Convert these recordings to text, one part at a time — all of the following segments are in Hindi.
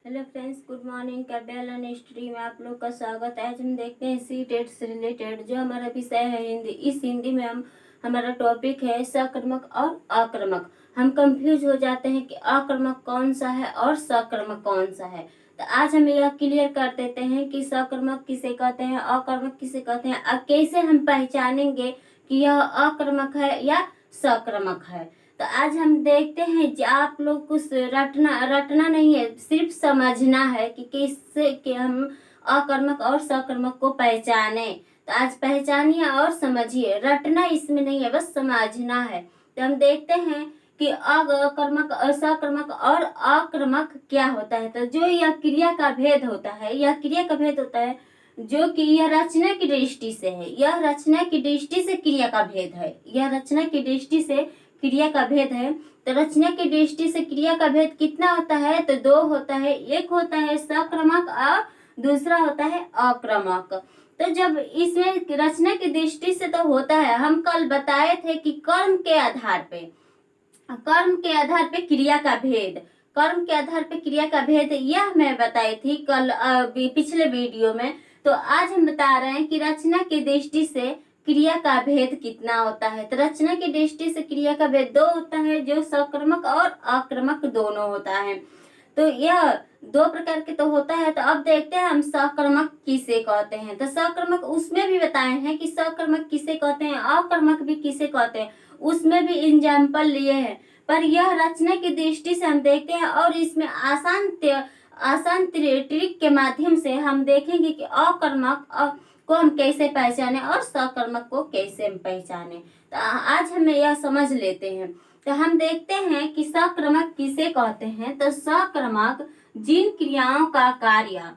Hello friends, good morning. कृपया लर्न स्टडी में आप लोग का स्वागत है। आज हम देखते हैं सी टेट से रिलेटेड जो हमारा विषय है हिंदी। इस हिंदी में हमारा टॉपिक है सकर्मक और आक्रमक। हम कंफ्यूज हो जाते हैं कि आक्रमक कौन सा है और सकर्मक कौन सा है। तो आज हम यह क्लियर कर देते हैं कि सकर्मक किसे कहते हैं, आक्रमक किसे कहते हैं और कैसे हम पहचानेंगे कि यह आक्रमक है या सकर्मक है। तो आज हम देखते हैं कि आप लोग कुछ रटना नहीं है, सिर्फ समझना है कि कैसे कि हम अकर्मक और सकर्मक को पहचाने। तो आज पहचानिए और समझिए, रटना इसमें नहीं है, बस समझना है। तो हम देखते हैं कि अकर्मक, सकर्मक और आक्रमक क्या होता है। तो जो यह क्रिया का भेद होता है, यह क्रिया का भेद होता है जो कि यह रचना की दृष्टि से है। यह रचना की दृष्टि से क्रिया का भेद है। यह रचना की दृष्टि से क्रिया का भेद है। तो रचना की दृष्टि से क्रिया का भेद कितना होता है? तो दो होता है। एक होता है सक्रमक और दूसरा होता है आक्रमक। तो जब इसमें रचना की दृष्टि से तो होता है, हम कल बताए थे कि कर्म के आधार पे क्रिया का भेद, कर्म के आधार पे क्रिया का भेद, यह मैं बताई थी कल पिछले वीडियो में। तो आज हम बता रहे हैं कि रचना की दृष्टि से क्रिया का भेद कितना होता है। तो रचना की दृष्टि से क्रिया का भेद दो होता है, जो सकर्मक और आक्रमक दोनों होता है। तो यह दो प्रकार के तो होता है। तो अब देखते हैं हम सकर्मक किसे कहते हैं। तो सकर्मक उसमें भी बताए हैं कि सकर्मक किसे कहते हैं, आक्रमक भी किसे कहते हैं, उसमें भी एग्जाम्पल लिए हैं। पर यह रचना की दृष्टि से हम देखते हैं और इसमें आसान ट्रिक के माध्यम से हम देखेंगे कि आक्रमक को हम कैसे पहचाने और सकर्मक को कैसे हम पहचाने। तो आज हमें यह समझ लेते हैं। तो हम देखते हैं कि सकर्मक किसे कहते हैं। तो सकर्मक जिन क्रियाओं का कार्य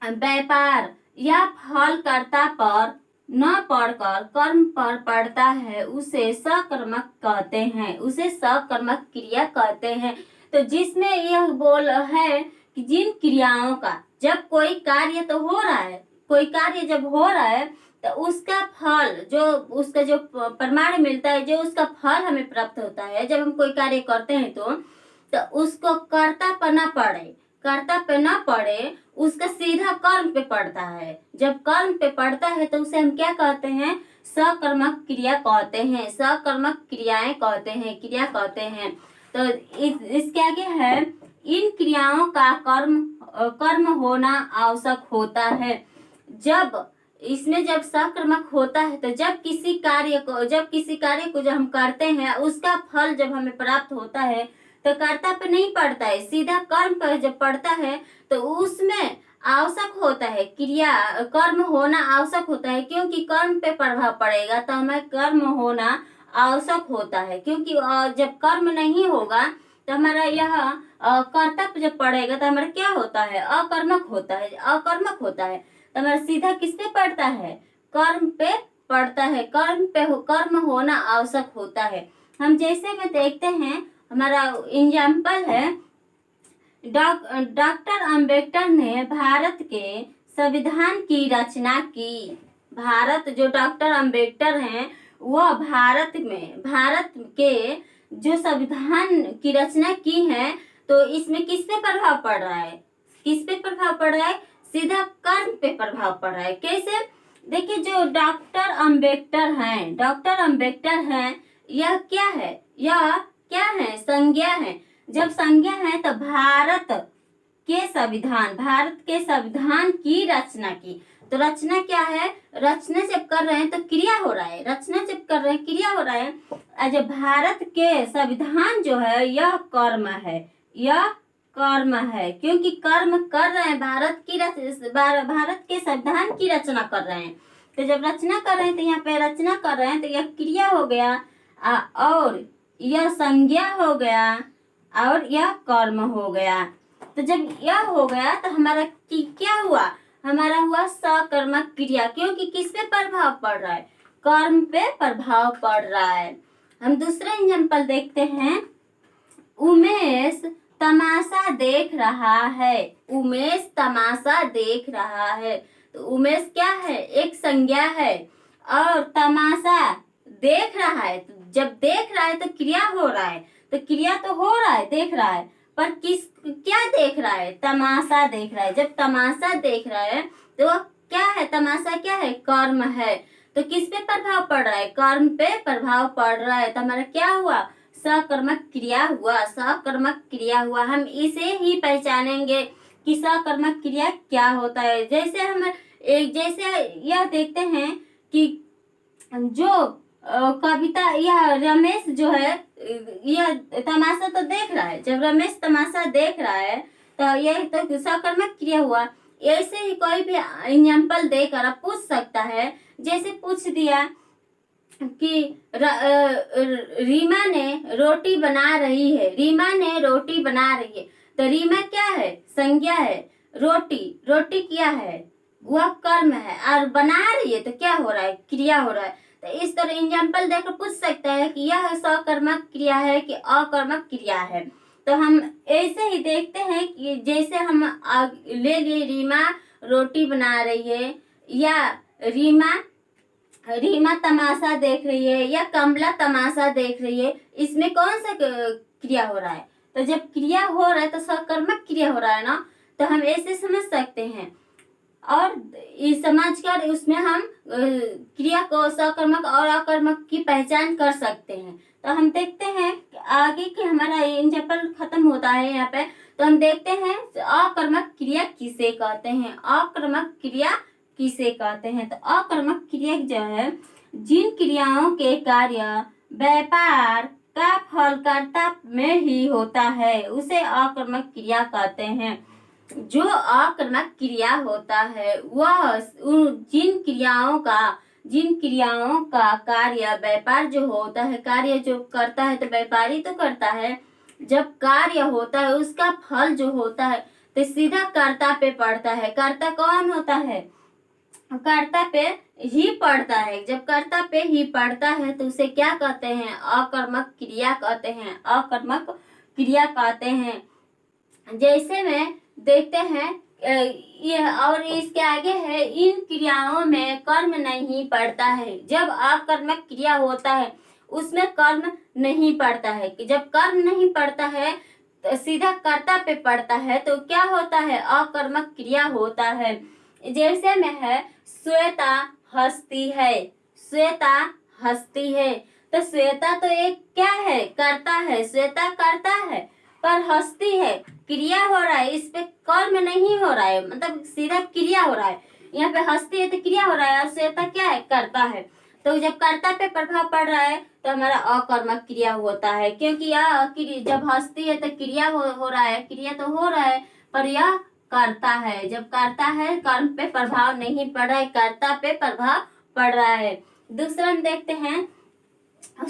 व्यापार या फलकर्ता पर न पड़कर कर्म पर पड़ता है उसे सकर्मक कहते हैं, उसे सकर्मक क्रिया कहते हैं। तो जिसमें यह बोल है कि जिन क्रियाओं का, जब कोई कार्य तो हो रहा है, कोई कार्य जब हो रहा है तो उसका फल, जो उसका जो प्रमाण मिलता है, जो उसका फल हमें प्राप्त होता है जब हम कोई कार्य करते हैं तो उसको कर्ता पर न पड़े, कर्ता पे न पड़े, उसका सीधा कर्म पे पड़ता है। जब कर्म पे पड़ता है तो उसे हम क्या कहते हैं? सकर्मक क्रिया कहते हैं, सकर्मक क्रियाएं कहते हैं, क्रिया कहते हैं। तो इसके आगे है इन क्रियाओं का कर्म होना आवश्यक होता है। जब इसमें जब सकर्मक होता है तो जब किसी कार्य को जब हम करते हैं उसका फल जब हमें प्राप्त होता है तो कर्ता पे नहीं पड़ता है, सीधा कर्म पर जब पड़ता है तो उसमें आवश्यक होता है, क्रिया कर्म होना आवश्यक होता है। क्योंकि कर्म पे प्रभाव पड़ेगा तो हमें कर्म होना आवश्यक होता है। क्योंकि जब कर्म नहीं होगा तो हमारा यह कर्ता पे जब पड़ेगा तो हमारा क्या होता है? अकर्मक होता है, अकर्मक होता है। तो हमारा सीधा किस पे पड़ता है? कर्म पे पड़ता है। कर्म होना आवश्यक होता है। हम जैसे में देखते हैं, हमारा एग्जाम्पल है डॉक्टर अंबेडकर ने भारत के संविधान की रचना की। भारत, जो डॉक्टर अंबेडकर हैं वह भारत के जो संविधान की रचना की है। तो इसमें किस पे प्रभाव पड़ रहा है? किस पे प्रभाव पड़ रहा है? सीधा कर्म पे प्रभाव पड़ रहा है। कैसे? देखिए, जो डॉक्टर अंबेडकर हैं, यह क्या है? यह क्या है? संज्ञा है। जब संज्ञा है तो भारत के संविधान की रचना की। तो रचना क्या है? रचना जब कर रहे हैं तो क्रिया हो रहा है, रचना जब कर रहे हैं क्रिया हो रहा है। जब भारत के संविधान जो है यह कर्म है, यह कर्म है। क्योंकि कर्म कर रहे हैं, भारत के संविधान की रचना कर रहे हैं। तो जब रचना कर रहे हैं तो यहाँ पे रचना कर रहे हैं तो यह क्रिया हो गया और यह संज्ञा हो गया और यह कर्म हो गया। तो जब यह हो गया तो हमारा क्या हुआ? हमारा हुआ सकर्मक क्रिया। क्योंकि किस पे प्रभाव पड़ रहा है? कर्म पे प्रभाव पड़ रहा है। हम दूसरा एग्जाम्पल देखते हैं। उमेश तमाशा देख रहा है, उमेश तमाशा देख रहा है। तो उमेश क्या है? एक संज्ञा है और तमाशा देख रहा है। तो जब देख रहा है तो क्रिया हो रहा है, तो क्रिया तो हो रहा है, देख रहा है। पर क्या देख रहा है? तमाशा देख रहा है। जब तमाशा देख रहा है तो वह क्या है? तमाशा क्या है? कर्म है। तो किस पे प्रभाव पड़ रहा है? कर्म पे प्रभाव पड़ रहा है। तो हमारा क्या हुआ? सकर्मक क्रिया हुआ। सकर्मक क्रिया हुआ। हम इसे ही पहचानेंगे कि सकर्मक क्रिया क्या होता है। जैसे यह देखते हैं कि जो कविता या रमेश जो है यह तमाशा तो देख रहा है। जब रमेश तमाशा देख रहा है तो यह तो सकर्मक क्रिया हुआ। ऐसे ही कोई भी एग्जाम्पल देकर आप पूछ सकता है। जैसे पूछ दिया कि रीमा ने रोटी बना रही है। रीमा ने रोटी बना रही है। तो रीमा क्या है? संज्ञा है। रोटी क्या है? वह कर्म है। और बना रही है तो क्या हो रहा है? क्रिया हो रहा है। तो इस तरह एग्जाम्पल देकर पूछ सकता है कि यह सकर्मक क्रिया है कि अकर्मक क्रिया है। तो हम ऐसे ही देखते हैं कि जैसे हम ले लिए रीमा रोटी बना रही है, या रीमा तमाशा देख रही है, या कमला तमाशा देख रही है। इसमें कौन सा क्रिया हो रहा है? तो जब क्रिया हो रहा है तो सकर्मक क्रिया हो रहा है ना। तो हम ऐसे समझ सकते हैं और समझकर उसमें हम क्रिया को सकर्मक और अकर्मक की पहचान कर सकते हैं। तो हम देखते हैं आगे कि हमारा एग्जाम्पल खत्म होता है यहाँ पे। तो हम देखते हैं अकर्मक क्रिया किसे कहते हैं। अकर्मक क्रिया किसे कहते हैं? तो अकर्मक क्रिया जो है जिन क्रियाओं के कार्य व्यापार का फलकर्ता में ही होता है उसे अकर्मक क्रिया कहते हैं। जो अकर्मक क्रिया होता है वह जिन क्रियाओं का कार्य व्यापार जो होता है, कार्य जो करता है तो व्यापारी तो करता है। जब कार्य होता है उसका फल जो होता है तो सीधा कर्ता पे पड़ता है। कर्ता कौन होता है? कर्ता पे ही पड़ता है। जब कर्ता पे ही पड़ता है तो उसे क्या कहते हैं? अकर्मक क्रिया कहते हैं। अकर्मक क्रिया कहते हैं। जैसे में देखते हैं ये और इसके आगे है, इन क्रियाओं में कर्म नहीं पड़ता है। जब अकर्मक क्रिया होता है उसमें कर्म नहीं पड़ता है। कि जब कर्म नहीं पड़ता है तो सीधा कर्ता पे पड़ता है तो क्या होता है? अकर्मक क्रिया होता है। जैसे में है श्वेता हंसती है। श्वेता हंसती है। तो श्वेता तो एक क्या है? कर्ता है। श्वेता कर्ता है पर हंसती है, क्रिया हो रहा है। इस पे कर्म नहीं हो रहा है, मतलब सीधा क्रिया हो रहा है। यहाँ पे हंसती है तो क्रिया हो रहा है और श्वेता क्या है? कर्ता है। तो जब कर्ता पे प्रभाव पड़ रहा है तो हमारा अकर्मक क्रिया होता है। क्योंकि यह जब हंसती है तो क्रिया हो रहा है। क्रिया तो हो रहा है पर यह करता है। जब करता है कर्म पे प्रभाव नहीं पड़ रहा है, कर्ता पे प्रभाव पड़ रहा है। दूसरा हम देखते हैं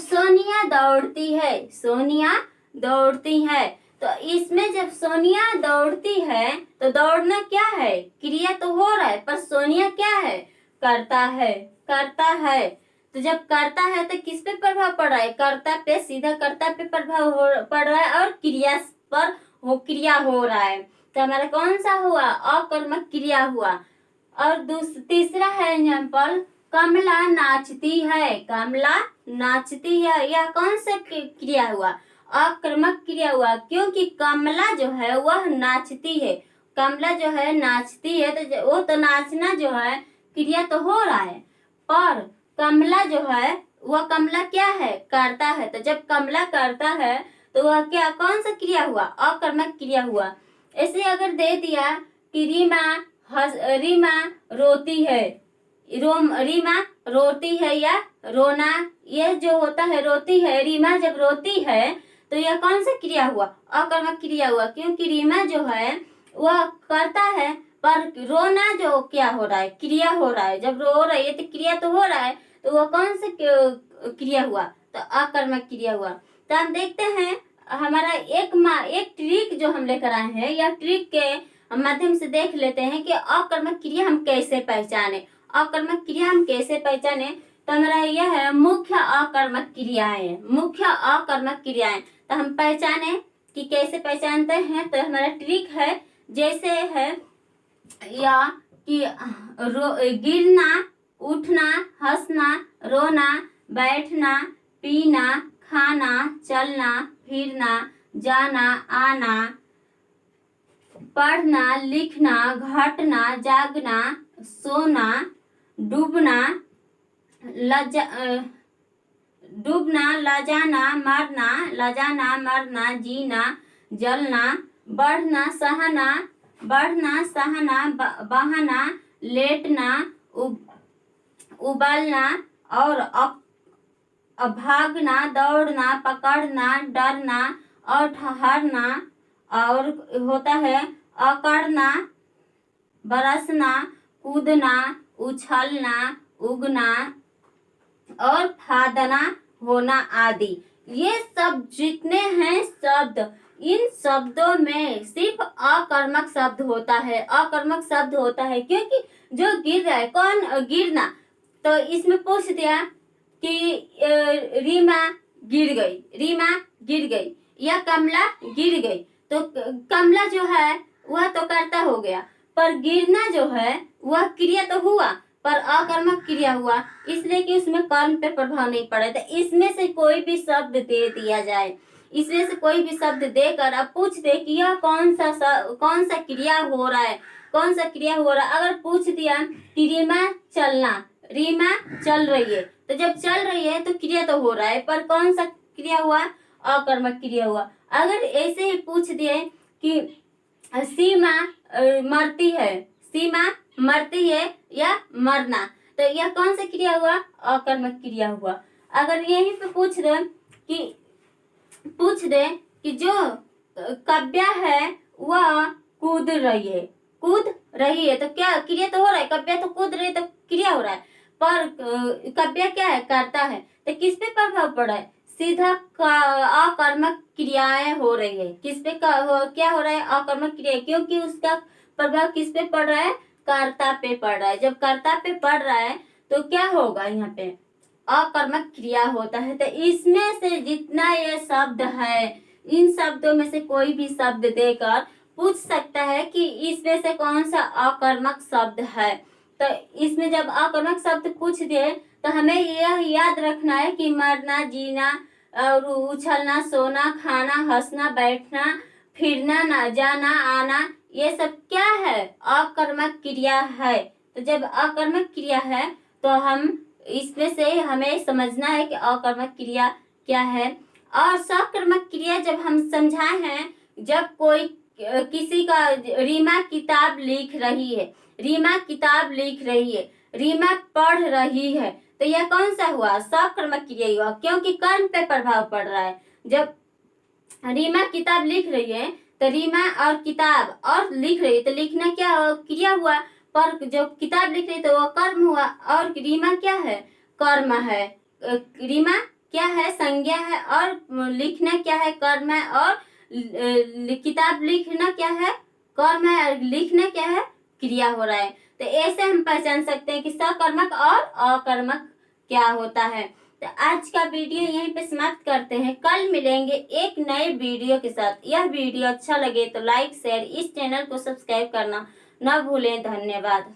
सोनिया दौड़ती है। सोनिया दौड़ती है। तो इसमें जब सोनिया दौड़ती है तो दौड़ना क्या है? क्रिया तो हो रहा है पर सोनिया क्या है? करता है। करता है। तो जब करता है तो किस पे प्रभाव पड़ रहा है? कर्ता पे, सीधा कर्ता पे प्रभाव पड़ रहा है और क्रिया पर क्रिया हो रहा है। तो हमारा कौन सा हुआ? अकर्मक क्रिया हुआ। और तीसरा है एग्जाम्पल, कमला नाचती है। कमला नाचती है। यह कौन सा क्रिया हुआ? अकर्मक क्रिया हुआ। क्योंकि कमला जो है वह नाचती है। कमला जो है नाचती है तो वो तो नाचना जो है क्रिया तो हो रहा है पर कमला जो है वह कमला क्या है? करता है। तो जब कमला करता है तो वह क्या कौन सा क्रिया हुआ? अकर्मक क्रिया हुआ। ऐसे अगर दे दिया कि रीमा रोती है। रीमा रोती है या रोना, यह जो होता है रोती है। रीमा जब रोती है तो यह कौन सा क्रिया हुआ? अकर्मक क्रिया हुआ। क्योंकि रीमा जो है वह करता है पर रोना जो क्या हो रहा है? क्रिया हो रहा है। जब रो रही है तो क्रिया तो हो रहा है तो वह कौन सा क्रिया हुआ? तो अकर्मक क्रिया हुआ। तो हम देखते हैं हमारा एक ट्रिक जो हम लेकर आए हैं, या ट्रिक के माध्यम से देख लेते हैं कि अकर्मक क्रिया हम कैसे पहचाने। अकर्मक क्रिया हम कैसे पहचाने? तो हमारा यह है मुख्य अकर्मक क्रियाएं। मुख्य अकर्मक क्रियाएं तो हम पहचाने कि कैसे पहचानते हैं। तो हमारा ट्रिक है जैसे है या कि गिरना, उठना, हंसना, रोना, बैठना, पीना, खाना, चलना, फिरना, जाना, आना, पढ़ना, लिखना, घटना, जागना, सोना, डूबना, लजाना, मरना, जीना, जलना, बढ़ना, सहना, बहाना, लेटना, उबालना और भागना, दौड़ना, पकड़ना, डरना और ठहरना, और होता है अकड़ना, बरसना, कूदना, उछलना, उगना और फादना, होना आदि। ये सब जितने हैं शब्द, इन शब्दों में सिर्फ अकर्मक शब्द होता है, अकर्मक शब्द होता है, क्योंकि जो गिर रहा है, कौन गिरना, तो इसमें पूछ दिया कि रीमा गिर गई या कमला गिर गई, तो कमला जो है वह तो कर्ता हो गया, पर गिरना जो है वह क्रिया तो हुआ, पर अकर्मक क्रिया हुआ, इसलिए कि उसमें कर्म पे प्रभाव नहीं पड़ा। तो इसमें से कोई भी शब्द दे दिया जाए, इसमें से कोई भी शब्द देकर अब पूछ दे कि यह कौन सा क्रिया हो रहा है, कौन सा क्रिया हो रहा है। अगर पूछ दिया कि रीमा चल रही है, तो जब चल रही है तो क्रिया तो हो रहा है, पर कौन सा क्रिया हुआ, अकर्मक क्रिया हुआ। अगर ऐसे ही पूछ दिए कि सीमा मरती है या मरना, तो यह कौन सा क्रिया हुआ, अकर्मक क्रिया हुआ। अगर यहीं पे पूछ दे कि जो कव्या है वह कूद रही है, तो क्या क्रिया तो हो रहा है, कव्या तो कूद रही है तो क्रिया हो रहा है, पर कव्या क्या है, करता है, तो किस पे प्रभाव पड़ा है, सीधा अकर्मक क्रियाएं हो रही है। किस पे क्या हो रहा है, अकर्मक क्रिया, क्योंकि उसका प्रभाव किस पे पड़ रहा है, कर्ता पे पड़ रहा है। जब कर्ता पे पड़ रहा है तो क्या होगा, यहाँ पे अकर्मक क्रिया होता है। तो इसमें से जितना ये शब्द है, इन शब्दों में से कोई भी शब्द देकर पूछ सकता है कि इसमें से कौन सा अकर्मक शब्द है। तो इसमें जब अकर्मक शब्द पूछ दे तो हमें यह याद रखना है कि मरना, जीना और उछलना, सोना, खाना, हंसना, बैठना, फिरना, जाना, आना, ये सब क्या है, अकर्मक क्रिया है। तो जब अकर्मक क्रिया है तो हम इसमें से हमें समझना है कि अकर्मक क्रिया क्या है। और सकर्मक क्रिया जब हम समझाए हैं, जब कोई किसी का रीमा किताब लिख रही है, रीमा पढ़ रही है, तो यह कौन सा हुआ, सकर्मक क्रिया हुआ, क्योंकि कर्म पे प्रभाव पड़ रहा है। जब रीमा किताब लिख रही है तो रीमा और किताब और लिख रही है, तो लिखना क्या क्रिया हुआ, पर जो किताब लिख रही तो वो कर्म हुआ, और रीमा क्या है, कर्म है। रीमा क्या है, संज्ञा है, और लिखना क्या है, कर्म है, और किताब लिखना क्या है, कर्म है, और लिखना क्या है, क्रिया हो रहा है। तो ऐसे हम पहचान सकते हैं कि सकर्मक और अकर्मक क्या होता है। तो आज का वीडियो यहीं पे समाप्त करते हैं, कल मिलेंगे एक नए वीडियो के साथ। यह वीडियो अच्छा लगे तो लाइक शेयर, इस चैनल को सब्सक्राइब करना न भूलें। धन्यवाद।